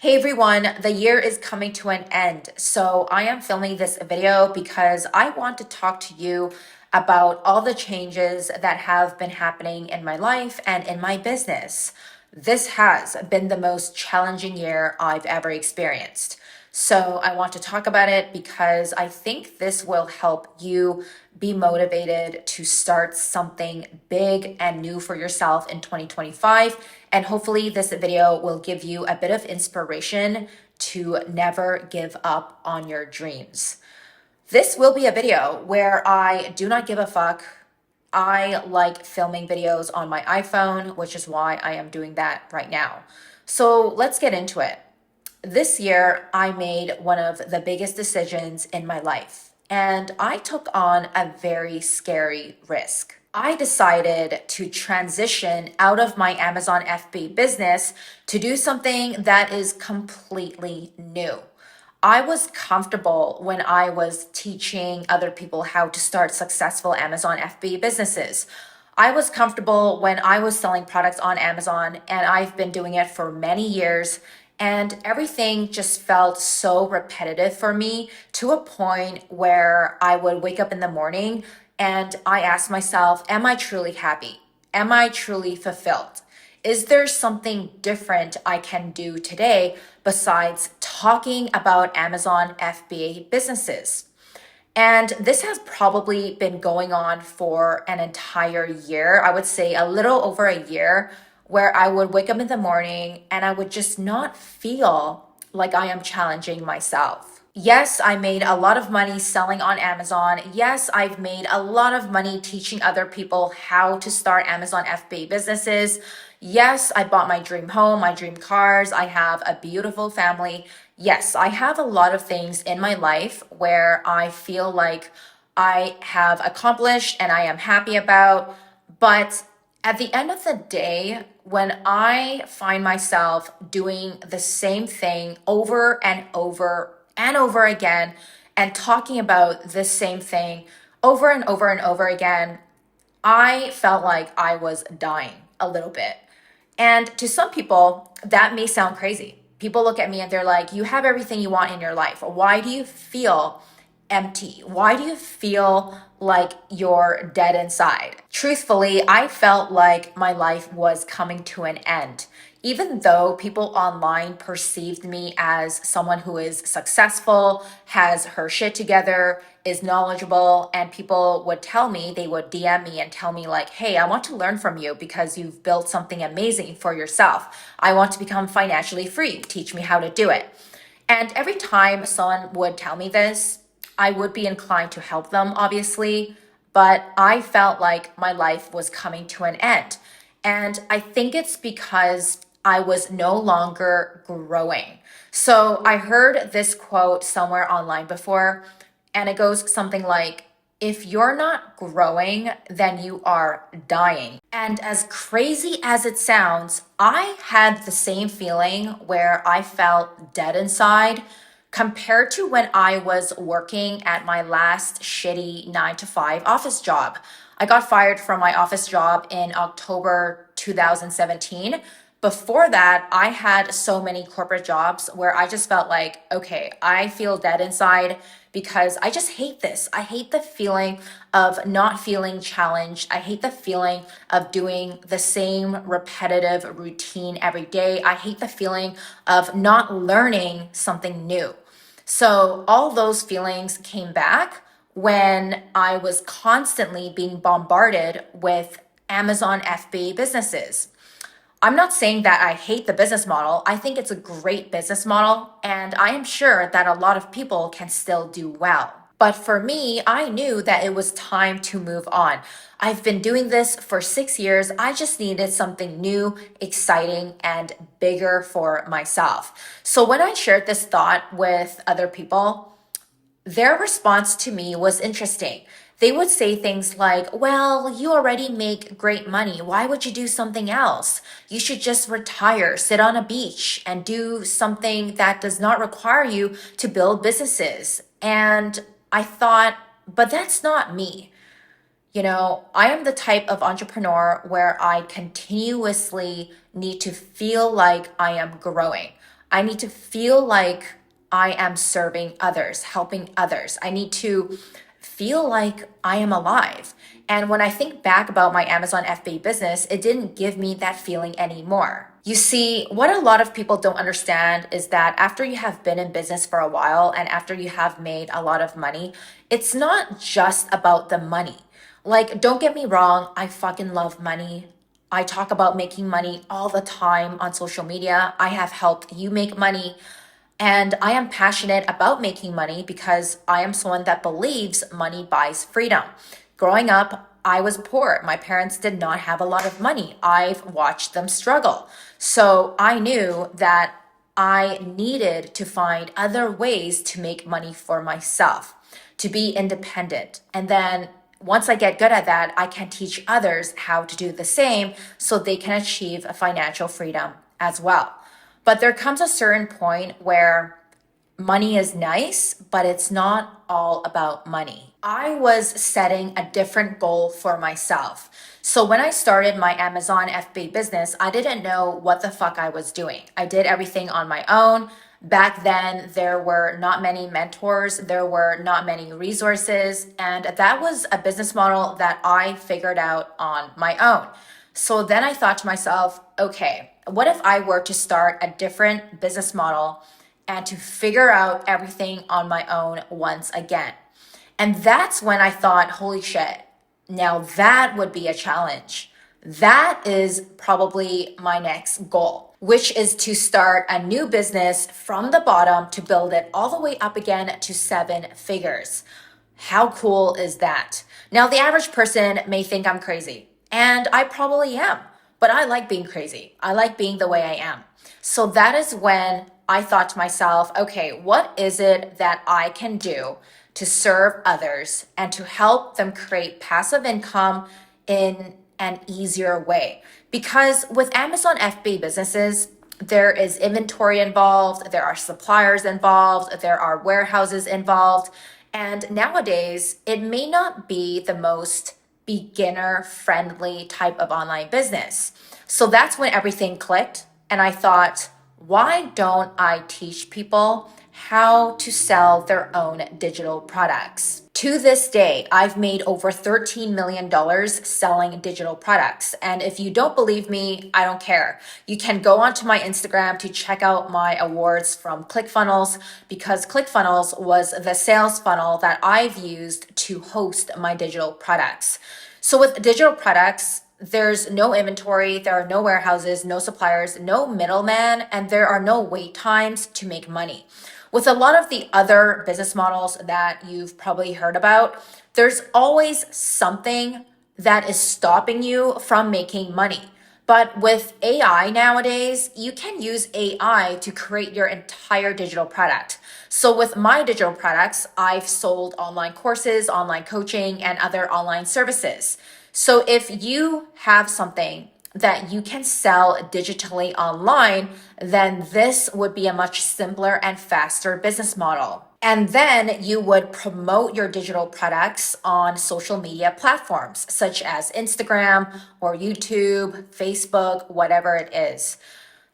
Hey everyone, the year is coming to an end. So I am filming this video because I want to talk to you about all the changes that have been happening in my life and in my business. This has been the most challenging year I've ever experienced. So I want to talk about it because I think this will help you be motivated to start something big and new for yourself in 2025. And hopefully this video will give you a bit of inspiration to never give up on your dreams. This will be a video where I do not give a fuck. I like filming videos on my iPhone, which is why I am doing that right now. So let's get into it. This year, I made one of the biggest decisions in my life, and I took on a very scary risk. I decided to transition out of my Amazon FB business to do something that is completely new. I was comfortable when I was teaching other people how to start successful Amazon FB businesses. I was comfortable when I was selling products on Amazon, and I've been doing it for many years. And everything just felt so repetitive for me to a point where I would wake up in the morning and I asked myself, am I truly happy? Am I truly fulfilled? Is there something different I can do today besides talking about Amazon FBA businesses? And this has probably been going on for an entire year. I would say a little over a year, where I would wake up in the morning and I would just not feel like I am challenging myself. Yes, I made a lot of money selling on Amazon. Yes, I've made a lot of money teaching other people how to start Amazon FBA businesses. Yes, I bought my dream home, my dream cars. I have a beautiful family. Yes, I have a lot of things in my life where I feel like I have accomplished and I am happy about. But at the end of the day, when I find myself doing the same thing over and over and over again and talking about the same thing over and over and over again, I felt like I was dying a little bit. And to some people, that may sound crazy. People look at me and they're like, you have everything you want in your life. Why do you feel empty? Why do you feel like you're dead inside? Truthfully, I felt like my life was coming to an end. Even though people online perceived me as someone who is successful, has her shit together, is knowledgeable, and people would tell me, they would DM me and tell me like, hey, I want to learn from you because you've built something amazing for yourself. I want to become financially free. Teach me how to do it. And every time someone would tell me this, I would be inclined to help them, obviously, but I felt like my life was coming to an end. And I think it's because I was no longer growing. So I heard this quote somewhere online before, and it goes something like, if you're not growing, then you are dying. And as crazy as it sounds, I had the same feeling where I felt dead inside compared to when I was working at my last shitty 9 to 5 office job. I got fired from my office job in October 2017. Before that, I had so many corporate jobs where I just felt like, okay, I feel dead inside because I just hate this. I hate the feeling of not feeling challenged. I hate the feeling of doing the same repetitive routine every day. I hate the feeling of not learning something new. So all those feelings came back when I was constantly being bombarded with Amazon FBA businesses. I'm not saying that I hate the business model. I think it's a great business model, and I am sure that a lot of people can still do well. But for me, I knew that it was time to move on. I've been doing this for 6 years. I just needed something new, exciting, and bigger for myself. So when I shared this thought with other people, their response to me was interesting. They would say things like, well, you already make great money. Why would you do something else? You should just retire, sit on a beach, and do something that does not require you to build businesses. And I thought, but that's not me. I am the type of entrepreneur where I continuously need to feel like I am growing. I need to feel like I am serving others, helping others. I need to feel like I am alive. And when I think back about my Amazon FBA business, it didn't give me that feeling anymore. You see, what a lot of people don't understand is that after you have been in business for a while and after you have made a lot of money, it's not just about the money. Like, don't get me wrong, I fucking love money. I talk about making money all the time on social media. I have helped you make money. And I am passionate about making money because I am someone that believes money buys freedom. Growing up, I was poor. My parents did not have a lot of money. I've watched them struggle. So I knew that I needed to find other ways to make money for myself, to be independent. And then once I get good at that, I can teach others how to do the same so they can achieve financial freedom as well. But there comes a certain point where money is nice, but it's not all about money. I was setting a different goal for myself. So when I started my Amazon FBA business, I didn't know what the fuck I was doing. I did everything on my own. Back then, there were not many mentors, there were not many resources, and that was a business model that I figured out on my own. So then I thought to myself, okay, what if I were to start a different business model and to figure out everything on my own once again? And that's when I thought, holy shit, now that would be a challenge. That is probably my next goal, which is to start a new business from the bottom to build it all the way up again to 7 figures. How cool is that? Now, the average person may think I'm crazy, and I probably am, but I like being crazy. I like being the way I am. So that is when I thought to myself, okay, what is it that I can do to serve others and to help them create passive income in an easier way? Because with Amazon FBA businesses, there is inventory involved, there are suppliers involved, there are warehouses involved. And nowadays, it may not be the most beginner friendly type of online business. So that's when everything clicked. And I thought, why don't I teach people how to sell their own digital products? To this day, I've made over $13 million selling digital products. And if you don't believe me, I don't care. You can go onto my Instagram to check out my awards from ClickFunnels, because ClickFunnels was the sales funnel that I've used to host my digital products. So with digital products, there's no inventory, there are no warehouses, no suppliers, no middleman, and there are no wait times to make money. With a lot of the other business models that you've probably heard about, there's always something that is stopping you from making money. But with AI nowadays, you can use AI to create your entire digital product. So with my digital products, I've sold online courses, online coaching, and other online services. So if you have something that you can sell digitally online, then this would be a much simpler and faster business model. And then you would promote your digital products on social media platforms such as Instagram or YouTube, Facebook, whatever it is.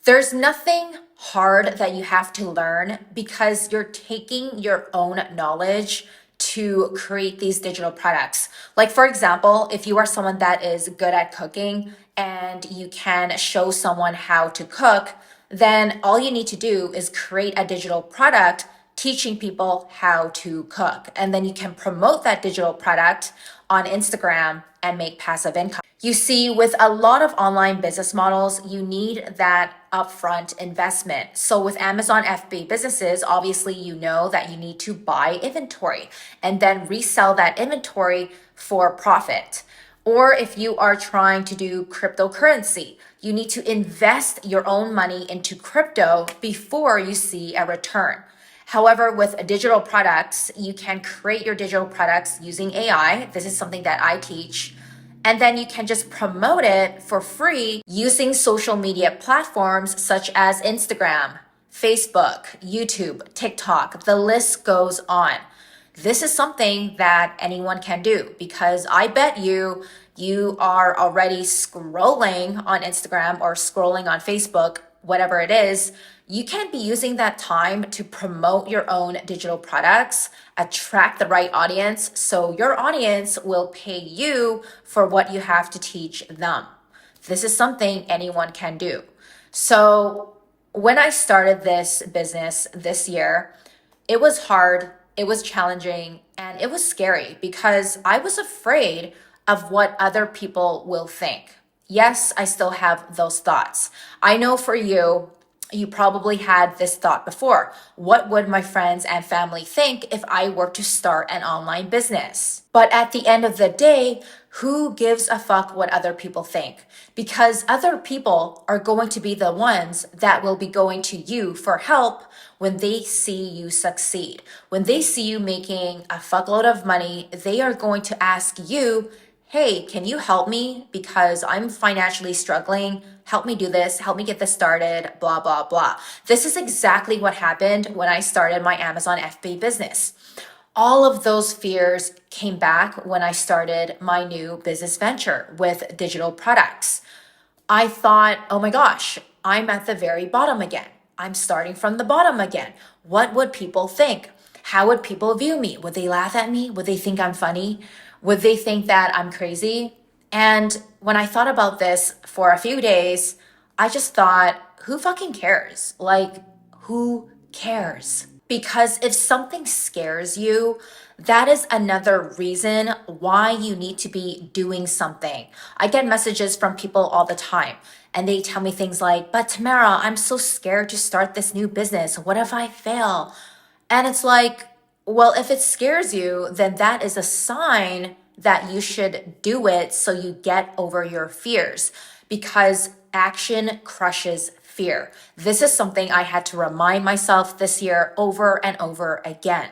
There's nothing hard that you have to learn because you're taking your own knowledge to create these digital products. Like, for example, if you are someone that is good at cooking and you can show someone how to cook, then all you need to do is create a digital product teaching people how to cook. And then you can promote that digital product on Instagram and make passive income. You see, with a lot of online business models, you need that upfront investment. So with Amazon FBA businesses, obviously you know that you need to buy inventory and then resell that inventory for profit. Or if you are trying to do cryptocurrency, you need to invest your own money into crypto before you see a return. However, with digital products, you can create your digital products using AI. This is something that I teach. And then you can just promote it for free using social media platforms such as Instagram, Facebook, YouTube, TikTok. The list goes on. This is something that anyone can do because I bet you are already scrolling on Instagram or scrolling on Facebook whatever it is, you can be using that time to promote your own digital products, attract the right audience, so your audience will pay you for what you have to teach them. This is something anyone can do. So, when I started this business this year, it was hard, it was challenging, and it was scary because I was afraid of what other people will think. Yes, I still have those thoughts. I know for you, you probably had this thought before. What would my friends and family think if I were to start an online business? But at the end of the day, who gives a fuck what other people think? Because other people are going to be the ones that will be going to you for help when they see you succeed. When they see you making a fuckload of money, they are going to ask you, hey, can you help me? Because I'm financially struggling. Help me do this. Help me get this started, blah, blah, blah. This is exactly what happened when I started my Amazon FBA business. All of those fears came back when I started my new business venture with digital products. I thought, oh my gosh, I'm at the very bottom again. I'm starting from the bottom again. What would people think? How would people view me? Would they laugh at me? Would they think I'm funny? Would they think that I'm crazy? And when I thought about this for a few days, I just thought, who fucking cares? Like, who cares? Because if something scares you, that is another reason why you need to be doing something. I get messages from people all the time, and they tell me things like, but Tamara, I'm so scared to start this new business. What if I fail? And it's like, well, if it scares you, then that is a sign that you should do it so you get over your fears, because action crushes fear. This is something I had to remind myself this year over and over again.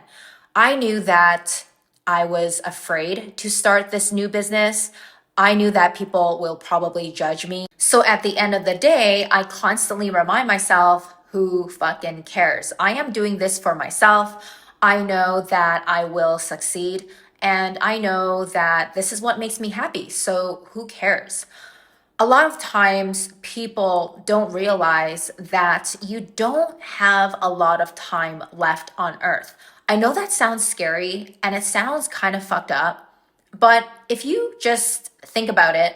I knew that I was afraid to start this new business. I knew that people will probably judge me. So at the end of the day, I constantly remind myself, who fucking cares? I am doing this for myself. I know that I will succeed, and I know that this is what makes me happy. So who cares? A lot of times people don't realize that you don't have a lot of time left on earth. I know that sounds scary and it sounds kind of fucked up, but if you just think about it,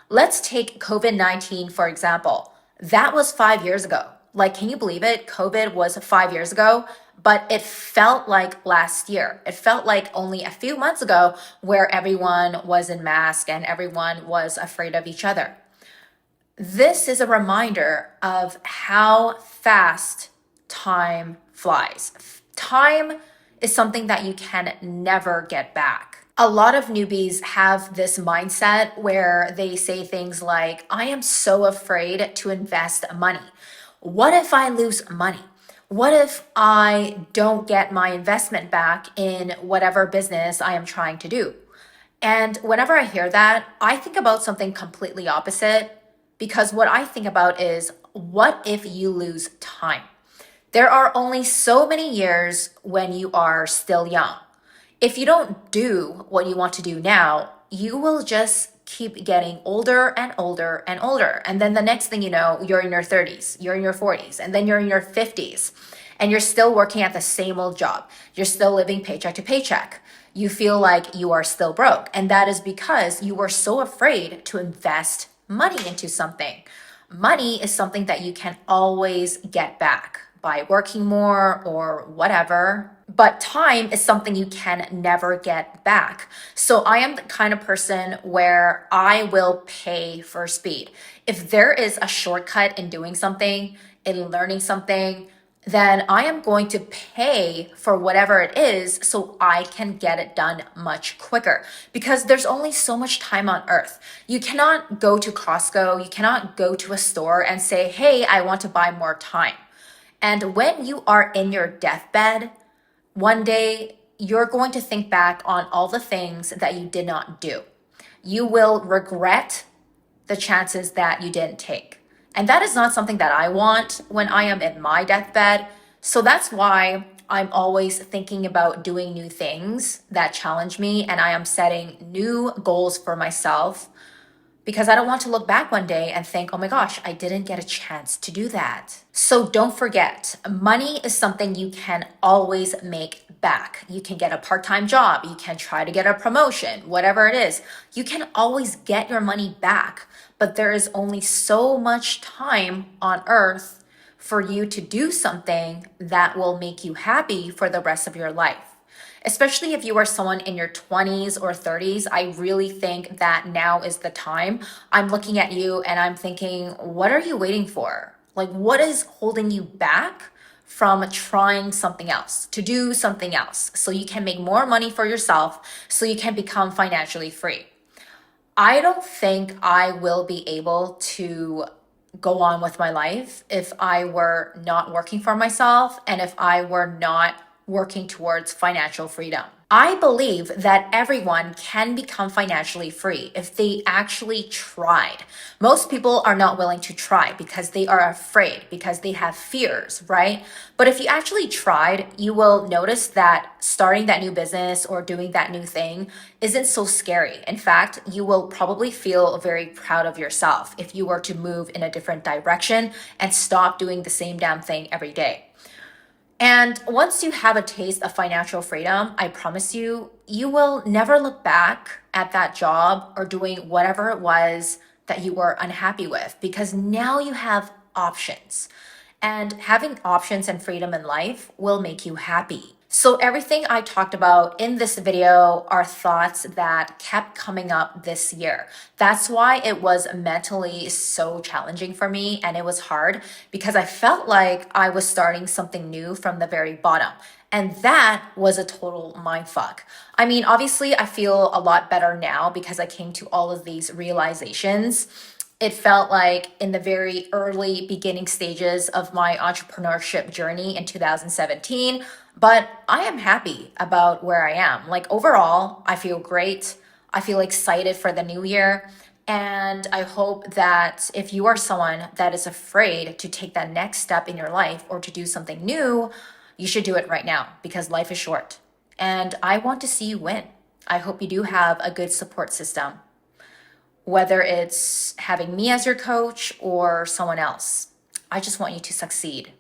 let's take COVID-19 for example. That was 5 years ago. Like, can you believe it? COVID was 5 years ago, but it felt like last year. It felt like only a few months ago where everyone was in mask and everyone was afraid of each other. This is a reminder of how fast time flies. Time is something that you can never get back. A lot of newbies have this mindset where they say things like, I am so afraid to invest money. What if I lose money? What if I don't get my investment back in whatever business I am trying to do? And whenever I hear that, I think about something completely opposite, because what I think about is, what if you lose time? There are only so many years when you are still young. If you don't do what you want to do now, you will just keep getting older and older and older. And then the next thing you know, you're in your 30s, you're in your 40s, and then you're in your 50s, and you're still working at the same old job. You're still living paycheck to paycheck. You feel like you are still broke. And that is because you were so afraid to invest money into something. Money is something that you can always get back by working more or whatever. But time is something you can never get back. So I am the kind of person where I will pay for speed. If there is a shortcut in doing something, in learning something, then I am going to pay for whatever it is so I can get it done much quicker, because there's only so much time on earth. You cannot go to Costco, you cannot go to a store and say, hey, I want to buy more time. And when you are in your deathbed, one day you're going to think back on all the things that you did not do. You will regret the chances that you didn't take. And that is not something that I want when I am in my deathbed. So that's why I'm always thinking about doing new things that challenge me, and I am setting new goals for myself because I don't want to look back one day and think, oh my gosh, I didn't get a chance to do that. So don't forget, money is something you can always make back. You can get a part time job, you can try to get a promotion, whatever it is. You can always get your money back, but there is only so much time on earth for you to do something that will make you happy for the rest of your life. Especially if you are someone in your 20s or 30s, I really think that now is the time. I'm looking at you and I'm thinking, what are you waiting for? Like, what is holding you back from trying something else, to do something else, so you can make more money for yourself, so you can become financially free? I don't think I will be able to go on with my life if I were not working for myself and if I were not working towards financial freedom. I believe that everyone can become financially free if they actually tried. Most people are not willing to try because they are afraid, because they have fears, right? But if you actually tried, you will notice that starting that new business or doing that new thing isn't so scary. In fact, you will probably feel very proud of yourself if you were to move in a different direction and stop doing the same damn thing every day. And once you have a taste of financial freedom, I promise you, you will never look back at that job or doing whatever it was that you were unhappy with, because now you have options. And having options and freedom in life will make you happy. So everything I talked about in this video are thoughts that kept coming up this year. That's why it was mentally so challenging for me, and it was hard because I felt like I was starting something new from the very bottom. And that was a total mindfuck. I mean, obviously, I feel a lot better now because I came to all of these realizations. It felt like in the very early beginning stages of my entrepreneurship journey in 2017, but I am happy about where I am. Like, overall, I feel great. I feel excited for the new year. And I hope that if you are someone that is afraid to take that next step in your life or to do something new, you should do it right now because life is short. And I want to see you win. I hope you do have a good support system, whether it's having me as your coach or someone else. I just want you to succeed.